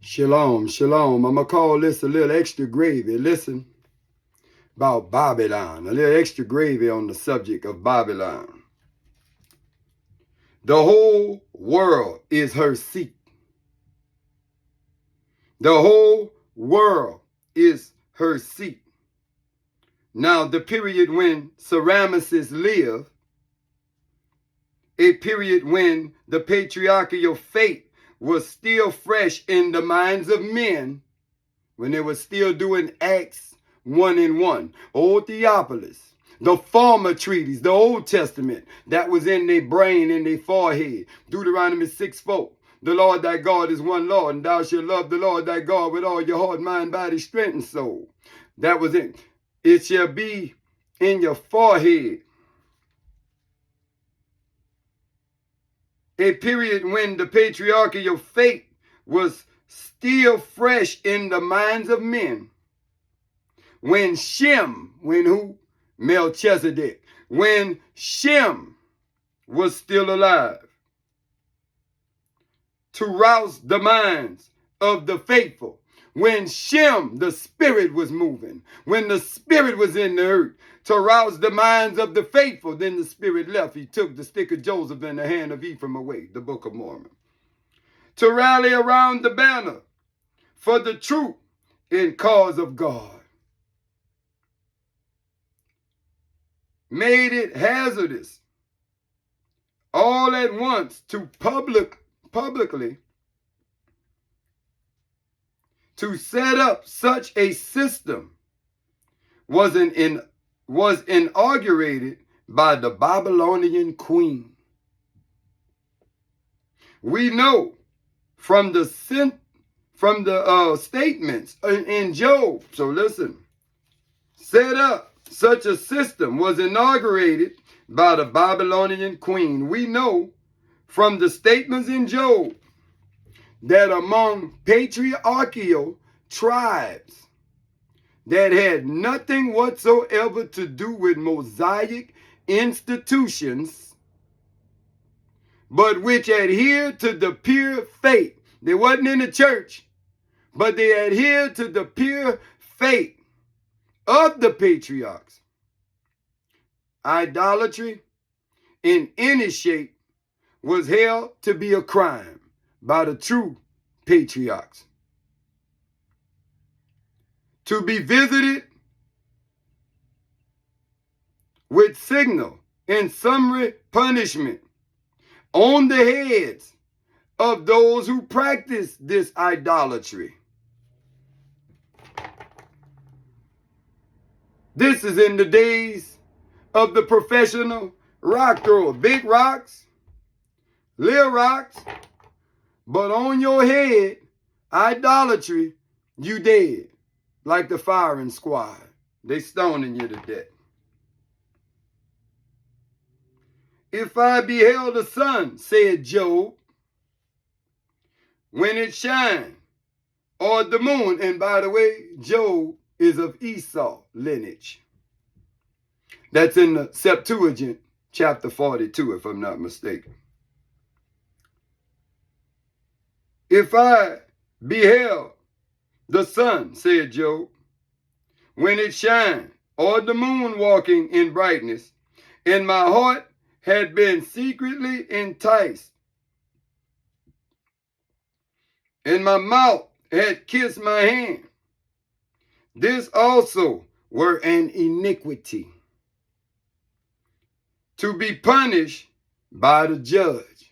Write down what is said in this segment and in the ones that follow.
Shalom, shalom. I'm going to call this a little extra gravy. Listen, about Babylon. A little extra gravy on the subject of Babylon. The whole world is her seat. The whole world is her seat. Now, the period when Sir Ramesses lived, a period when the patriarchal faith was still fresh in the minds of men, when they were still doing Acts 1 and 1, Old Theopolis, the former treaties, the Old Testament that was in their brain, in their forehead, Deuteronomy 6:4. The Lord thy God is one Lord, and thou shalt love the Lord thy God with all your heart, mind, body, strength, and soul. That was it. It shall be in your forehead. A period when the patriarchal faith was still fresh in the minds of men. When Shem, when who? Melchizedek. When Shem was still alive. To rouse the minds of the faithful. When Shem, the spirit, was moving. When the spirit was in the earth. To rouse the minds of the faithful. Then the spirit left. He took the stick of Joseph and the hand of Ephraim away. The Book of Mormon. To rally around the banner for the truth in cause of God. Made it hazardous all at once to publicly to set up such a system was inaugurated by the Babylonian queen. We know from the statements in Job. So listen, set up such a system was inaugurated by the Babylonian queen. We know from the statements in Job that among patriarchal tribes that had nothing whatsoever to do with Mosaic institutions, but which adhered to the pure faith. They wasn't in the church, but they adhered to the pure faith of the patriarchs. Idolatry in any shape was held to be a crime by the true patriarchs. To be visited with signal and summary punishment on the heads of those who practice this idolatry. This is in the days of the professional rock thrower. Big rocks, little rocks, but on your head, idolatry, you dead. Like the firing squad. They stoning you to death. If I beheld the sun, said Job, when it shine, or the moon, and by the way, Job is of Esau lineage. That's in the Septuagint, chapter 42, if I'm not mistaken. If I beheld the sun, said Job, when it shine, or the moon walking in brightness, and my heart had been secretly enticed, and my mouth had kissed my hand, this also were an iniquity, to be punished by the judge.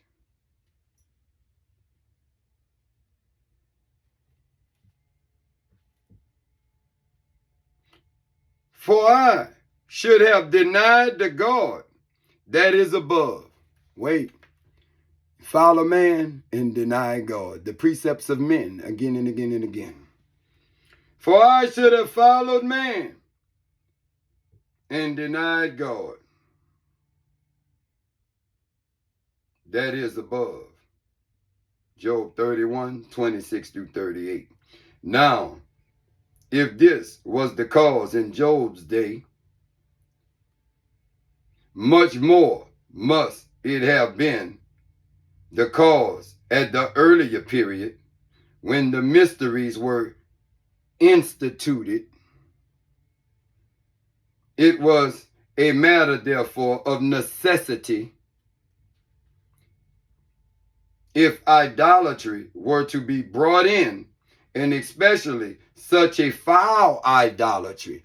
For I should have denied the God that is above. Wait. Follow man and deny God. The precepts of men again and again and again. For I should have followed man and denied God that is above. Job 31, 26 through 38. Now, if this was the cause in Job's day, much more must it have been the cause at the earlier period when the mysteries were instituted. It was a matter, therefore, of necessity. If idolatry were to be brought in, and especially such a foul idolatry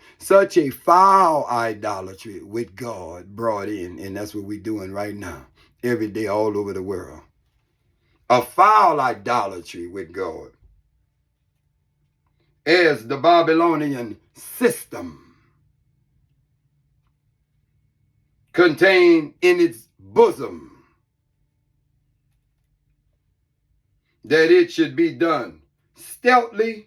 with God brought in, and that's what we're doing right now, every day all over the world. A foul idolatry with God, as the Babylonian system contained in its bosom, that it should be done stealthily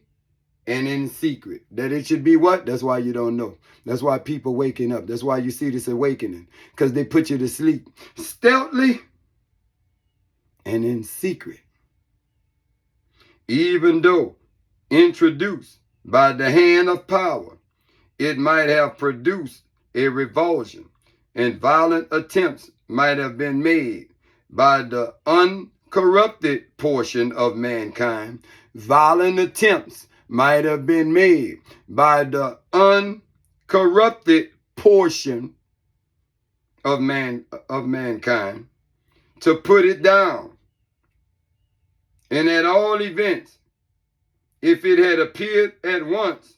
and in secret. That it should be what? That's why you don't know. That's why people waking up. That's why you see this awakening, because they put you to sleep. Stealthily and in secret. Even though introduced by the hand of power, it might have produced a revulsion, and violent attempts might have been made by the uncorrupted portion of mankind. Violent attempts might have been made by the uncorrupted portion of mankind to put it down. And at all events, if it had appeared at once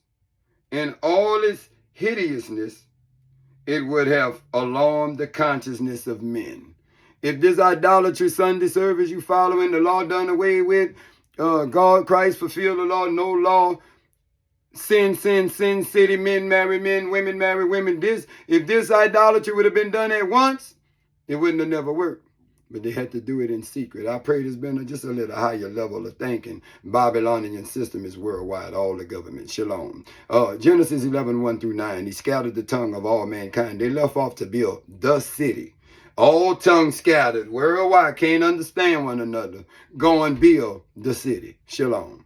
in all its hideousness, it would have alarmed the consciousness of men. If this idolatry Sunday service you following, the law done away with, God, Christ fulfilled the law, no law, sin, city, men marry men, women marry women. If this idolatry would have been done at once, it wouldn't have never worked. But they had to do it in secret. I pray there's been just a little higher level of thinking. Babylonian system is worldwide, all the government. Shalom. Genesis 11:1-9. He scattered the tongue of all mankind. They left off to build the city. All tongues scattered, worldwide, can't understand one another. Go and build the city. Shalom.